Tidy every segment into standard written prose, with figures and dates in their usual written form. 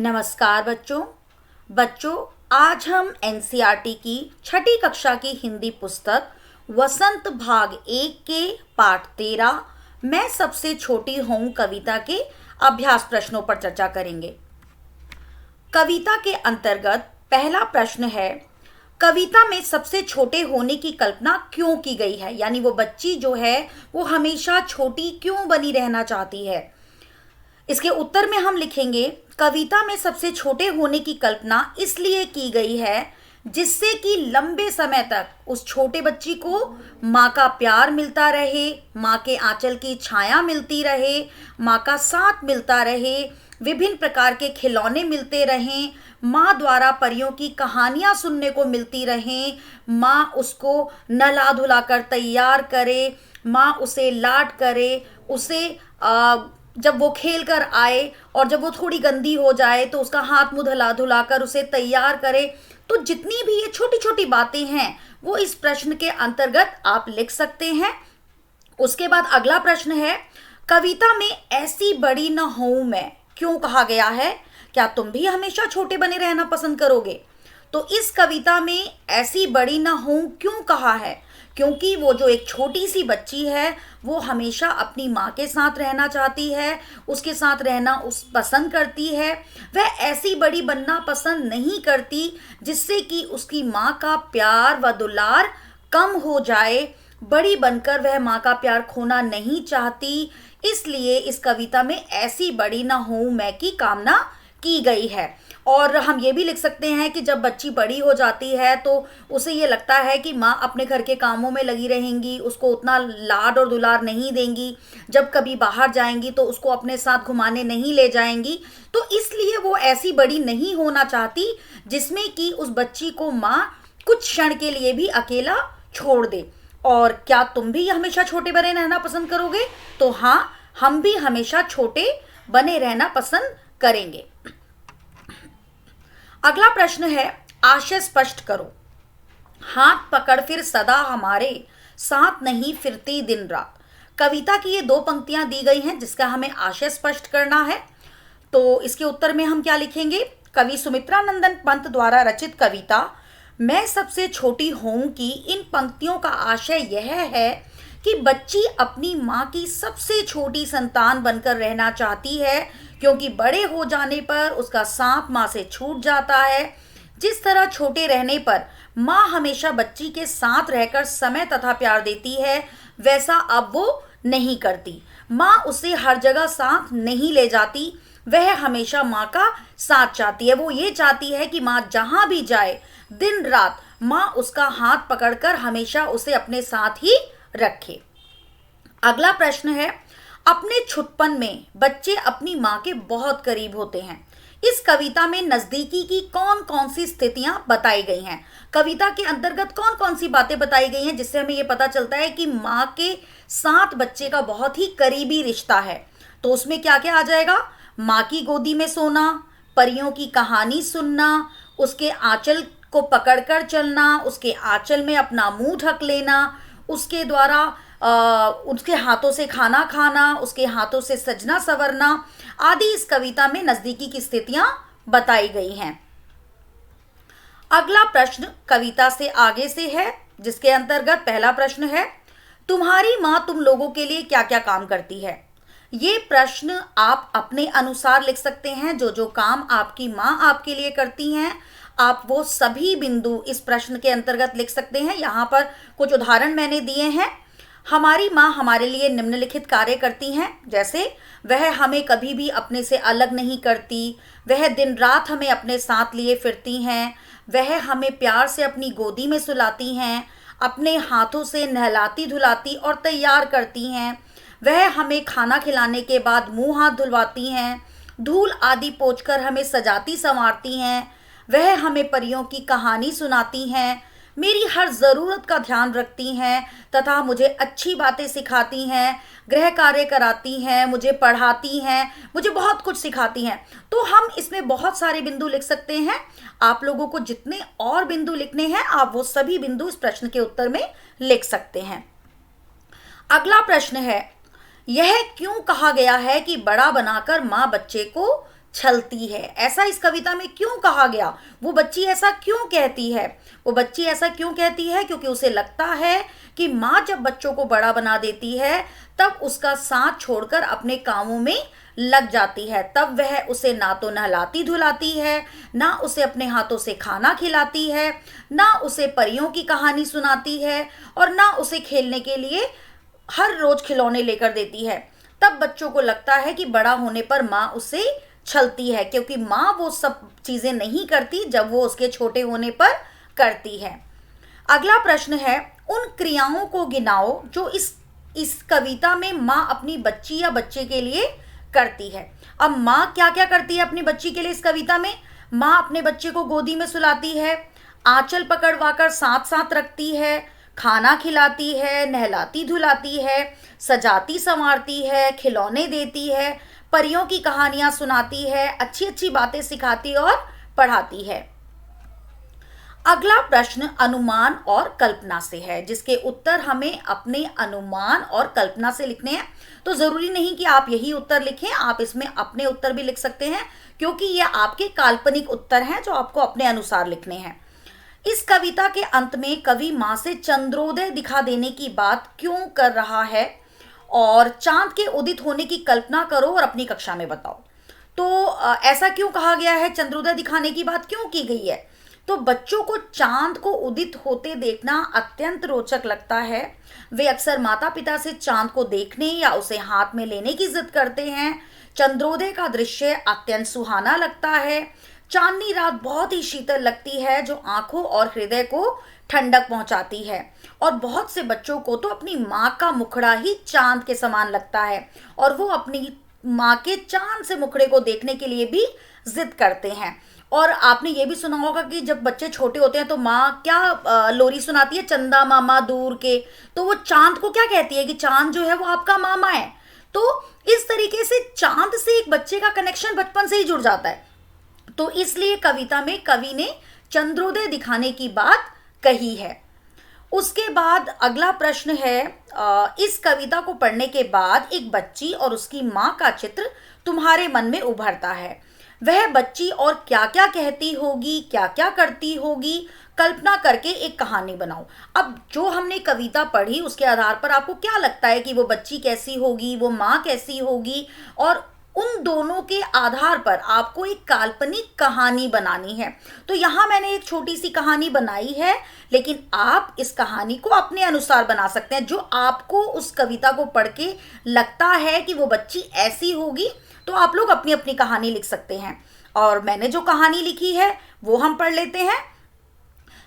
नमस्कार बच्चों। आज हम एनसीईआरटी की छठी कक्षा की हिंदी पुस्तक वसंत भाग 1 के पाठ 13 मैं सबसे छोटी हूँ कविता के अभ्यास प्रश्नों पर चर्चा करेंगे। कविता के अंतर्गत पहला प्रश्न है, कविता में सबसे छोटे होने की कल्पना क्यों की गई है? यानी वो बच्ची जो है वो हमेशा छोटी क्यों बनी रहना चाहती है। इसके उत्तर में हम लिखेंगे, कविता में सबसे छोटे होने की कल्पना इसलिए की गई है जिससे कि लंबे समय तक उस छोटे बच्ची को माँ का प्यार मिलता रहे, माँ के आंचल की छाया मिलती रहे, माँ का साथ मिलता रहे, विभिन्न प्रकार के खिलौने मिलते रहें, माँ द्वारा परियों की कहानियाँ सुनने को मिलती रहें, माँ उसको नहला धुलाकर तैयार करे, माँ उसे लाड करे, उसे जब वो खेल कर आए और जब वो थोड़ी गंदी हो जाए तो उसका हाथ मुंह धुला धुला कर उसे तैयार करे। तो जितनी भी ये छोटी छोटी बातें हैं वो इस प्रश्न के अंतर्गत आप लिख सकते हैं। उसके बाद अगला प्रश्न है, कविता में ऐसी बड़ी न हूं मैं क्यों कहा गया है? क्या तुम भी हमेशा छोटे बने रहना पसंद करोगे? तो इस कविता में ऐसी बड़ी न हूं क्यों कहा है? क्योंकि वो जो एक छोटी सी बच्ची है वो हमेशा अपनी माँ के साथ रहना चाहती है, उसके साथ रहना पसंद करती है। वह ऐसी बड़ी बनना पसंद नहीं करती जिससे कि उसकी माँ का प्यार व दुलार कम हो जाए। बड़ी बनकर वह माँ का प्यार खोना नहीं चाहती, इसलिए इस कविता में ऐसी बड़ी ना हूं मैं की कामना की गई है। और हम ये भी लिख सकते हैं कि जब बच्ची बड़ी हो जाती है तो उसे ये लगता है कि माँ अपने घर के कामों में लगी रहेंगी, उसको उतना लाड और दुलार नहीं देंगी, जब कभी बाहर जाएंगी तो उसको अपने साथ घुमाने नहीं ले जाएंगी। तो इसलिए वो ऐसी बड़ी नहीं होना चाहती जिसमें कि उस बच्ची को माँ कुछ क्षण के लिए भी अकेला छोड़ दे। और क्या तुम भी हमेशा छोटे बने रहना पसंद करोगे? तो हाँ, हम भी हमेशा छोटे बने रहना पसंद करेंगे। अगला प्रश्न है, आशय स्पष्ट करो। हाथ पकड़ फिर सदा हमारे साथ नहीं फिरती दिन रात। कविता की ये दो पंक्तियां दी गई हैं जिसका हमें आशय स्पष्ट करना है। तो इसके उत्तर में हम क्या लिखेंगे? कवि सुमित्रा नंदन पंत द्वारा रचित कविता मैं सबसे छोटी हूं की इन पंक्तियों का आशय यह है कि बच्ची अपनी माँ की सबसे छोटी संतान बनकर रहना चाहती है, क्योंकि बड़े हो जाने पर उसका सांप माँ से छूट जाता है। जिस तरह छोटे रहने पर माँ हमेशा बच्ची के साथ रहकर समय तथा प्यार देती है, वैसा अब वो नहीं करती। माँ उसे हर जगह साथ नहीं ले जाती, वह हमेशा माँ का साथ चाहती है। वो ये चाहती है कि माँ जहाँ भी जाए दिन रात माँ उसका हाथ पकड़कर हमेशा उसे अपने साथ ही रखे। अगला प्रश्न है, अपने छुटपन में बच्चे अपनी माँ के बहुत करीब होते हैं। इस कविता में नजदीकी की कौन कौन सी स्थितियां बताई गई हैं? कविता के अंतर्गत कौन कौन सी बातें बताई गई हैं जिससे हमें यह पता चलता है कि माँ के साथ बच्चे का बहुत ही करीबी रिश्ता है? तो उसमें क्या क्या आ जाएगा? माँ की गोदी में सोना, परियों की कहानी सुनना, उसके आंचल को पकड़कर चलना, उसके आंचल में अपना मुंह ढक लेना, उसके द्वारा उसके हाथों से खाना खाना, उसके हाथों से सजना संवरना आदि इस कविता में नजदीकी की स्थितियां बताई गई हैं। अगला प्रश्न कविता से आगे से है, जिसके अंतर्गत पहला प्रश्न है, तुम्हारी माँ तुम लोगों के लिए क्या क्या काम करती है? ये प्रश्न आप अपने अनुसार लिख सकते हैं। जो जो काम आपकी माँ आपके लिए करती हैं आप वो सभी बिंदु इस प्रश्न के अंतर्गत लिख सकते हैं। यहाँ पर कुछ उदाहरण मैंने दिए हैं। हमारी माँ हमारे लिए निम्नलिखित कार्य करती हैं, जैसे वह हमें कभी भी अपने से अलग नहीं करती, वह दिन रात हमें अपने साथ लिए फिरती हैं, वह हमें प्यार से अपनी गोदी में सुलाती हैं, अपने हाथों से नहलाती धुलाती और तैयार करती हैं, वह हमें खाना खिलाने के बाद मुंह हाथ धुलवाती हैं, धूल आदि पोंछकर हमें सजाती संवारती हैं, वह हमें परियों की कहानी सुनाती हैं, मेरी हर ज़रूरत का ध्यान रखती हैं तथा मुझे अच्छी बातें सिखाती हैं, गृह कार्य कराती हैं, मुझे पढ़ाती हैं, मुझे बहुत कुछ सिखाती हैं। तो हम इसमें बहुत सारे बिंदु लिख सकते हैं। आप लोगों को जितने और बिंदु लिखने हैं आप वो सभी बिंदु इस प्रश्न के उत्तर में लिख सकते हैं। अगला प्रश्न है, यह क्यों कहा गया है कि बड़ा बनाकर माँ बच्चे को छलती है। ऐसा इस कविता में क्यों कहा गया? वो बच्ची ऐसा क्यों कहती है? वो बच्ची ऐसा क्यों कहती है? क्योंकि उसे लगता है कि माँ जब बच्चों को बड़ा बना देती है तब उसका साथ छोड़कर अपने कामों में लग जाती है। तब वह उसे ना तो नहलाती धुलाती है, ना उसे अपने हाथों से खाना खिलाती है, ना उसे परियों की कहानी सुनाती है, और ना उसे खेलने के लिए हर रोज खिलौने लेकर देती है। तब बच्चों को लगता है कि बड़ा होने पर माँ उसे छलती है, क्योंकि माँ वो सब चीजें नहीं करती जब वो उसके छोटे होने पर करती है। अगला प्रश्न है, उन क्रियाओं को गिनाओ जो इस कविता में माँ अपनी बच्ची या बच्चे के लिए करती है। अब माँ क्या क्या करती है अपनी बच्ची के लिए इस कविता में? माँ अपने बच्चे को गोदी में सुलाती है, आंचल पकड़वाकर साथ साथ रखती है, खाना खिलाती है, नहलाती धुलाती है, सजाती संवारती है, खिलौने देती है, परियों की कहानियां सुनाती है, अच्छी अच्छी बातें सिखाती और पढ़ाती है। अगला प्रश्न अनुमान और कल्पना से है, जिसके उत्तर हमें अपने अनुमान और कल्पना से लिखने हैं। तो जरूरी नहीं कि आप यही उत्तर लिखें, आप इसमें अपने उत्तर भी लिख सकते हैं, क्योंकि ये आपके काल्पनिक उत्तर हैं जो आपको अपने अनुसार लिखने हैं। इस कविता के अंत में कवि माँ से चंद्रोदय दिखा देने की बात क्यों कर रहा है, और चांद के उदित होने की कल्पना करो और अपनी कक्षा में बताओ। तो ऐसा क्यों कहा गया है, चंद्रोदय दिखाने की बात क्यों की गई है? तो बच्चों को चांद को उदित होते देखना अत्यंत रोचक लगता है। वे अक्सर माता पिता से चांद को देखने या उसे हाथ में लेने की जिद करते हैं। चंद्रोदय का दृश्य अत्यंत सुहाना लगता है। चांदनी रात बहुत ही शीतल लगती है, जो आंखों और हृदय को ठंडक पहुंचाती है। और बहुत से बच्चों को तो अपनी माँ का मुखड़ा ही चांद के समान लगता है, और वो अपनी माँ के चांद से मुखड़े को देखने के लिए भी जिद करते हैं। और आपने ये भी सुना होगा कि जब बच्चे छोटे होते हैं तो माँ क्या लोरी सुनाती है, चंदा मामा दूर के। तो वो चांद को क्या कहती है कि चांद जो है वो आपका मामा है। तो इस तरीके से चांद से एक बच्चे का कनेक्शन बचपन से ही जुड़ जाता है। तो इसलिए कविता में कवि ने चंद्रोदय दिखाने की बात कही है। उसके बाद अगला प्रश्न है, इस कविता को पढ़ने के बाद एक बच्ची और उसकी माँ का चित्र तुम्हारे मन में उभरता है। वह बच्ची और क्या क्या कहती होगी, क्या क्या करती होगी, कल्पना करके एक कहानी बनाओ। अब जो हमने कविता पढ़ी उसके आधार पर आपको क्या लगता है कि वो बच्ची कैसी होगी, वो माँ कैसी होगी, और उन दोनों के आधार पर आपको एक काल्पनिक कहानी बनानी है। तो यहाँ मैंने एक छोटी सी कहानी बनाई है, लेकिन आप इस कहानी को अपने अनुसार बना सकते हैं। जो आपको उस कविता को पढ़ के लगता है कि वो बच्ची ऐसी होगी, तो आप लोग अपनी अपनी कहानी लिख सकते हैं। और मैंने जो कहानी लिखी है वो हम पढ़ लेते हैं।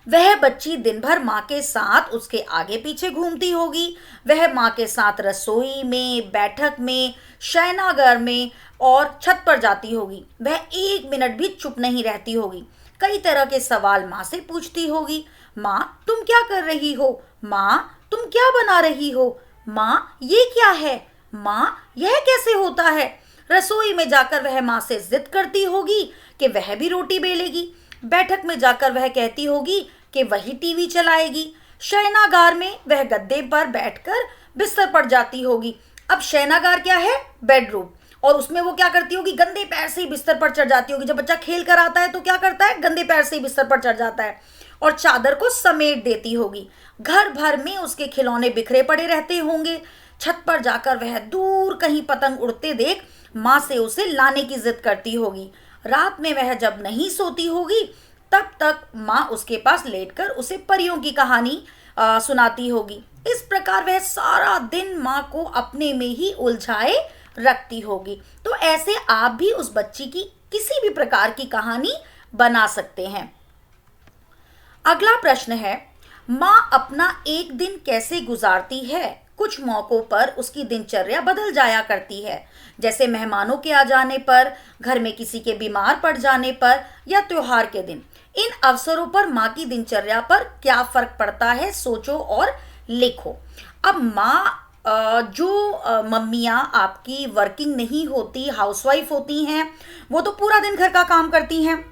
वह बच्ची दिन भर माँ के साथ उसके आगे पीछे घूमती होगी। वह माँ के साथ रसोई में, बैठक में, शयनागार में और छत पर जाती होगी। वह एक मिनट भी चुप नहीं रहती होगी। कई तरह के सवाल माँ से पूछती होगी। माँ तुम क्या कर रही हो? माँ तुम क्या बना रही हो? माँ ये क्या है? माँ यह कैसे होता है? रसोई में जाकर वह माँ से जिद करती होगी कि वह भी रोटी बेलेगी। बैठक में जाकर वह कहती होगी कि वही टीवी चलाएगी। शयनागार में वह गद्दे पर बैठकर बिस्तर पर जाती होगी। अब शयनागार क्या है? बेडरूम। और उसमें वो क्या करती होगी? गंदे पैर से ही बिस्तर पर चढ़ जाती होगी। जब बच्चा खेल कर आता है तो क्या करता है? गंदे पैर से ही बिस्तर पर चढ़ जाता है और चादर को समेट देती होगी। घर भर में उसके खिलौने बिखरे पड़े रहते होंगे। छत पर जाकर वह दूर कहीं पतंग उड़ते देख माँ से उसे लाने की जिद करती होगी। रात में वह जब नहीं सोती होगी तब तक माँ उसके पास लेटकर उसे परियों की कहानी सुनाती होगी। इस प्रकार वह सारा दिन माँ को अपने में ही उलझाए रखती होगी। तो ऐसे आप भी उस बच्ची की किसी भी प्रकार की कहानी बना सकते हैं। अगला प्रश्न है, माँ अपना एक दिन कैसे गुजारती है? कुछ मौकों पर उसकी दिनचर्या बदल जाया करती है, जैसे मेहमानों के आ जाने पर, घर में किसी के बीमार पड़ जाने पर या त्योहार के दिन। इन अवसरों पर माँ की दिनचर्या पर क्या फर्क पड़ता है, सोचो और लिखो। अब माँ जो मम्मियाँ आपकी वर्किंग नहीं होती, हाउसवाइफ होती हैं, वो तो पूरा दिन घर का काम करती हैं।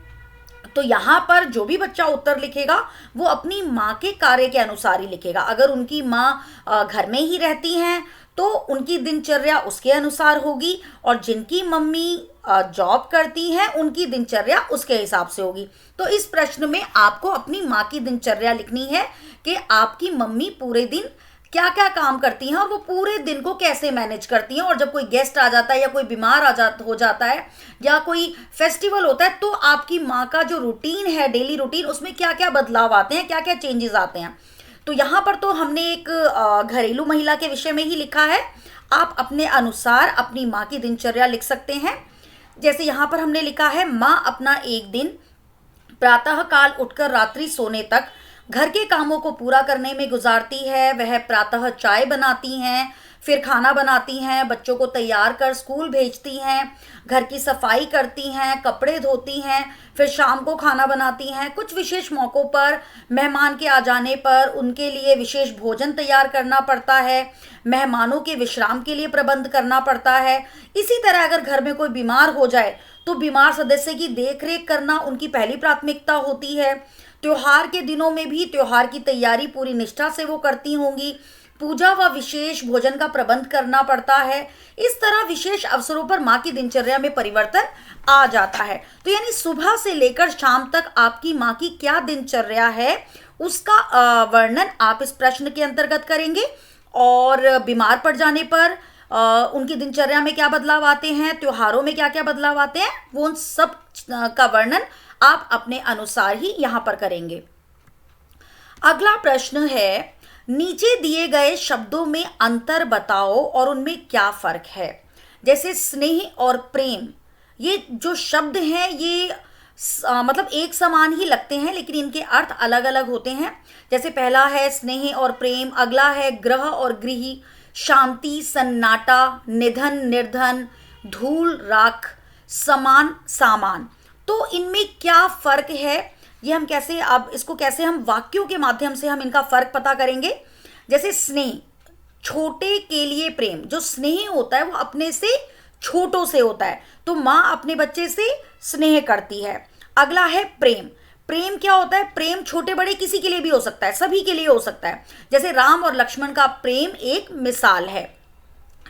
तो यहाँ पर जो भी बच्चा उत्तर लिखेगा वो अपनी माँ के कार्य के अनुसार ही लिखेगा। अगर उनकी माँ घर में ही रहती हैं तो उनकी दिनचर्या उसके अनुसार होगी, और जिनकी मम्मी जॉब करती हैं उनकी दिनचर्या उसके हिसाब से होगी। तो इस प्रश्न में आपको अपनी माँ की दिनचर्या लिखनी है कि आपकी मम्मी पूरे दिन क्या क्या काम करती हैं और वो पूरे दिन को कैसे मैनेज करती हैं, और जब कोई गेस्ट आ जाता है या कोई बीमार हो जाता है या कोई फेस्टिवल होता है तो आपकी माँ का जो रूटीन है, डेली रूटीन, उसमें क्या क्या बदलाव आते हैं, क्या क्या चेंजेस आते हैं। तो यहाँ पर तो हमने एक घरेलू महिला के विषय में ही लिखा है। आप अपने अनुसार अपनी माँ की दिनचर्या लिख सकते हैं। जैसे यहाँ पर हमने लिखा है, माँ अपना एक दिन प्रातः काल उठकर रात्रि सोने तक घर के कामों को पूरा करने में गुजारती है। वह प्रातः चाय बनाती हैं, फिर खाना बनाती हैं, बच्चों को तैयार कर स्कूल भेजती हैं, घर की सफाई करती हैं, कपड़े धोती हैं, फिर शाम को खाना बनाती हैं। कुछ विशेष मौक़ों पर, मेहमान के आ जाने पर उनके लिए विशेष भोजन तैयार करना पड़ता है, मेहमानों के विश्राम के लिए प्रबंध करना पड़ता है। इसी तरह अगर घर में कोई बीमार हो जाए तो बीमार सदस्य की देखरेख करना उनकी पहली प्राथमिकता होती है। त्योहार के दिनों में भी त्योहार की तैयारी पूरी निष्ठा से वो करती होंगी। पूजा व विशेष भोजन का प्रबंध करना पड़ता है। इस तरह विशेष अवसरों पर माँ की दिनचर्या में परिवर्तन आ जाता है। तो यानी सुबह से लेकर शाम तक आपकी माँ की क्या दिनचर्या है उसका वर्णन आप इस प्रश्न के अंतर्गत करेंगे, और बीमार पड़ जाने पर उनकी दिनचर्या में क्या बदलाव आते हैं, त्योहारों में क्या क्या बदलाव आते हैं, वो उन सब का वर्णन आप अपने अनुसार ही यहाँ पर करेंगे। अगला प्रश्न है, नीचे दिए गए शब्दों में अंतर बताओ और उनमें क्या फर्क है। जैसे स्नेह और प्रेम, ये जो शब्द हैं ये मतलब एक समान ही लगते हैं लेकिन इनके अर्थ अलग अलग होते हैं। जैसे पहला है स्नेह और प्रेम, अगला है ग्रह और गृह, शांति, सन्नाटा, निधन, निर्धन, धूल, राख, समान, सामान। तो इनमें क्या फर्क है, ये हम कैसे, अब इसको कैसे हम वाक्यों के माध्यम से हम इनका फर्क पता करेंगे। जैसे स्नेह, छोटे के लिए प्रेम, जो स्नेह होता है वो अपने से छोटों से होता है, तो माँ अपने बच्चे से स्नेह करती है। अगला है प्रेम, प्रेम क्या होता है, प्रेम छोटे बड़े किसी के लिए भी हो सकता है, सभी के लिए हो सकता है। जैसे राम और लक्ष्मण का प्रेम एक मिसाल है।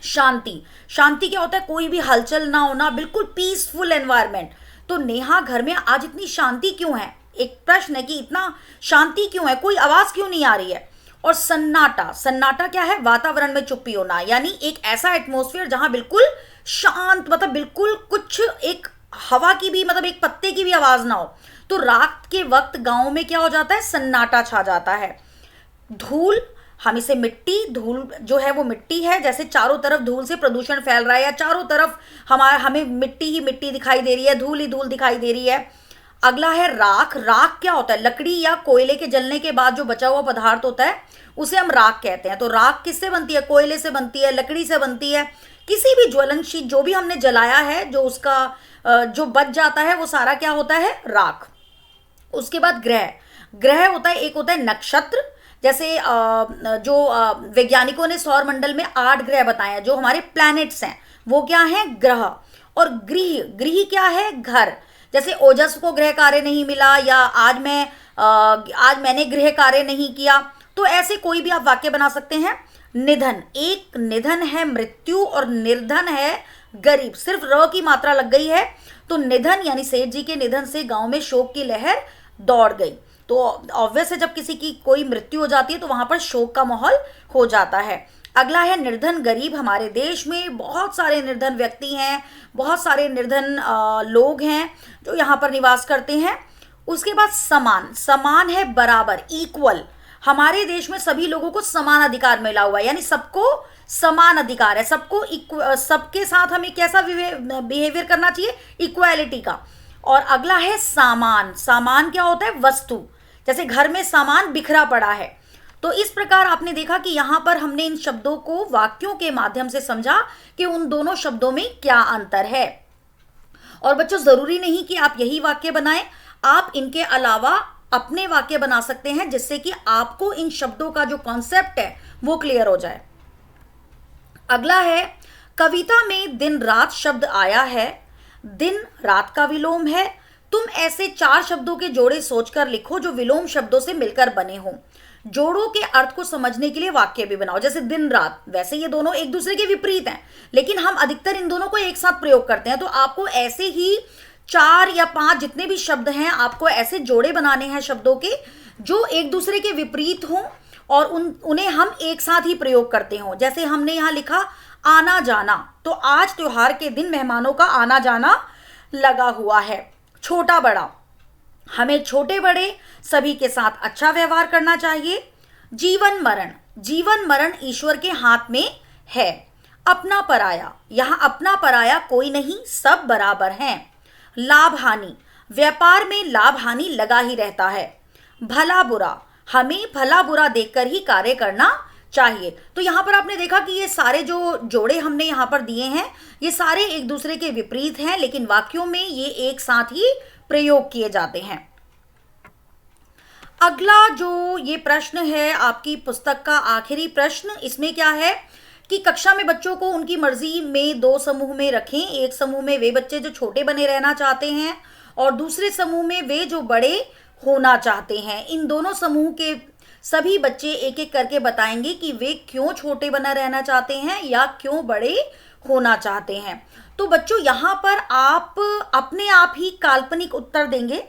शांति, शांति क्या होता है, कोई भी हलचल ना होना, बिल्कुल पीसफुल एनवायरनमेंट। तो नेहा घर में आज इतनी शांति क्यों है, एक प्रश्न है कि इतना शांति क्यों है, कोई आवाज क्यों नहीं आ रही है। और सन्नाटा, सन्नाटा क्या है, वातावरण में चुप्पी होना, यानी एक ऐसा एटमॉस्फेयर जहां बिल्कुल शांत, मतलब बिल्कुल कुछ एक हवा की भी, मतलब एक पत्ते की भी आवाज ना हो। तो रात के वक्त गांव में क्या हो जाता है, सन्नाटा छा जाता है। धूल, हम इसे मिट्टी, धूल जो है वो मिट्टी है, जैसे चारों तरफ धूल से प्रदूषण फैल रहा है या चारों तरफ हमें मिट्टी ही मिट्टी दिखाई दे रही है, धूल ही धूल दिखाई दे रही है। अगला है राख, राख क्या होता है, लकड़ी या कोयले के जलने के बाद जो बचा हुआ पदार्थ होता है उसे हम राख कहते हैं। तो राख किससे बनती है, कोयले से बनती है, लकड़ी से बनती है, किसी भी ज्वलनशील जो भी हमने जलाया है, जो उसका जो बच जाता है वो सारा क्या होता है, राख। उसके बाद ग्रह, ग्रह होता है, एक होता है नक्षत्र, जैसे जो वैज्ञानिकों ने सौर मंडल में 8 ग्रह बताए हैं जो हमारे प्लैनेट्स हैं, वो क्या है, ग्रह। और गृह, गृह क्या है, घर। जैसे ओजस को गृह कार्य नहीं मिला, या आज मैंने गृह कार्य नहीं किया, तो ऐसे कोई भी आप वाक्य बना सकते हैं। निधन, एक निधन है मृत्यु और निर्धन है गरीब, सिर्फ र की मात्रा लग गई है, तो निधन यानी सेठ जी के निधन से गांव में शोक की लहर दौड़ गई। तो ऑब्वियस है जब किसी की कोई मृत्यु हो जाती है तो वहां पर शोक का माहौल हो जाता है। अगला है निर्धन गरीब, हमारे देश में बहुत सारे निर्धन व्यक्ति हैं, बहुत सारे निर्धन लोग हैं जो यहाँ पर निवास करते हैं। उसके बाद समान, समान है बराबर, इक्वल, हमारे देश में सभी लोगों को समान अधिकार मिला हुआ है, यानी सबको समान अधिकार है, सबको सबके साथ हमें कैसा बिहेवियर करना चाहिए, इक्वालिटी का। और अगला है सामान, सामान क्या होता है, वस्तु, जैसे घर में सामान बिखरा पड़ा है। तो इस प्रकार आपने देखा कि यहाँ पर हमने इन शब्दों को वाक्यों के माध्यम से समझा कि उन दोनों शब्दों में क्या अंतर है। और बच्चों जरूरी नहीं कि आप यही वाक्य बनाएं, आप इनके अलावा अपने वाक्य बना सकते हैं जिससे कि आपको इन शब्दों का जो कॉन्सेप्ट है वो क्लियर हो जाए। अगला है, कविता में दिन रात शब्द आया है, दिन रात का विलोम है, तुम ऐसे 4 शब्दों के जोड़े सोचकर लिखो जो विलोम शब्दों से मिलकर बने हों। जोड़ों के अर्थ को समझने के लिए वाक्य भी बनाओ, जैसे दिन रात। वैसे ये दोनों एक दूसरे के विपरीत हैं, लेकिन हम अधिकतर इन दोनों को एक साथ प्रयोग करते हैं। तो आपको ऐसे ही 4 या 5 जितने भी शब्द हैं, आपको ऐसे जोड़े बनाने हैं शब्दों के जो एक दूसरे के विपरीत हों और उन्हें हम एक साथ ही प्रयोग करते हों। जैसे हमने यहाँ लिखा आना जाना, तो आज त्योहार के दिन मेहमानों का आना जाना लगा हुआ है। छोटा बड़ा, हमें छोटे बड़े सभी के साथ अच्छा व्यवहार करना चाहिए। जीवन मरण, जीवन मरण ईश्वर के हाथ में है। अपना पराया, यहां अपना पराया कोई नहीं, सब बराबर हैं। लाभ हानि, व्यापार में लाभ हानि लगा ही रहता है। भला बुरा, हमें भला बुरा देखकर ही कार्य करना चाहिए। तो यहां पर आपने देखा कि ये सारे जो जोड़े हमने यहां पर दिए हैं, ये सारे एक दूसरे के विपरीत हैं, लेकिन वाक्यों में ये एक साथ ही प्रयोग किए जाते हैं। अगला जो ये प्रश्न है आपकी पुस्तक का आखिरी प्रश्न, इसमें क्या है कि कक्षा में बच्चों को उनकी मर्जी में 2 समूह में रखें। एक समूह में वे बच्चे जो छोटे बने रहना चाहते हैं और दूसरे समूह में वे जो बड़े होना चाहते हैं। इन दोनों समूह के सभी बच्चे एक एक करके बताएंगे कि वे क्यों छोटे बना रहना चाहते हैं या क्यों बड़े होना चाहते हैं। तो बच्चों यहाँ पर आप अपने आप ही काल्पनिक उत्तर देंगे।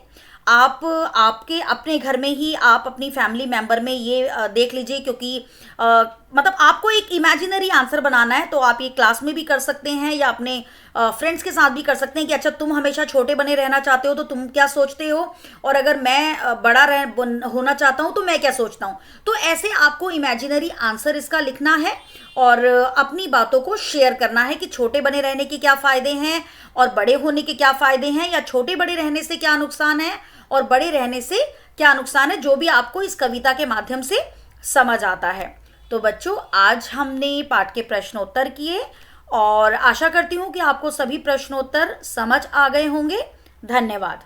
आप आपके अपने घर में ही आप अपनी फैमिली मेंबर में ये देख लीजिए, क्योंकि मतलब आपको एक इमेजिनरी आंसर बनाना है। तो आप ये क्लास में भी कर सकते हैं या अपने फ्रेंड्स के साथ भी कर सकते हैं कि अच्छा तुम हमेशा छोटे बने रहना चाहते हो तो तुम क्या सोचते हो, और अगर मैं बड़ा होना चाहता हूँ तो मैं क्या सोचता हूँ। तो ऐसे आपको इमेजिनरी आंसर इसका लिखना है और अपनी बातों को शेयर करना है कि छोटे बने रहने के क्या फ़ायदे हैं और बड़े होने के क्या फ़ायदे हैं, या छोटे बड़े रहने से क्या नुकसान है और बड़े रहने से क्या नुकसान है, जो भी आपको इस कविता के माध्यम से समझ आता है। तो बच्चों, आज हमने पाठ के प्रश्नोत्तर किए और आशा करती हूँ कि आपको सभी प्रश्नोत्तर समझ आ गए होंगे। धन्यवाद।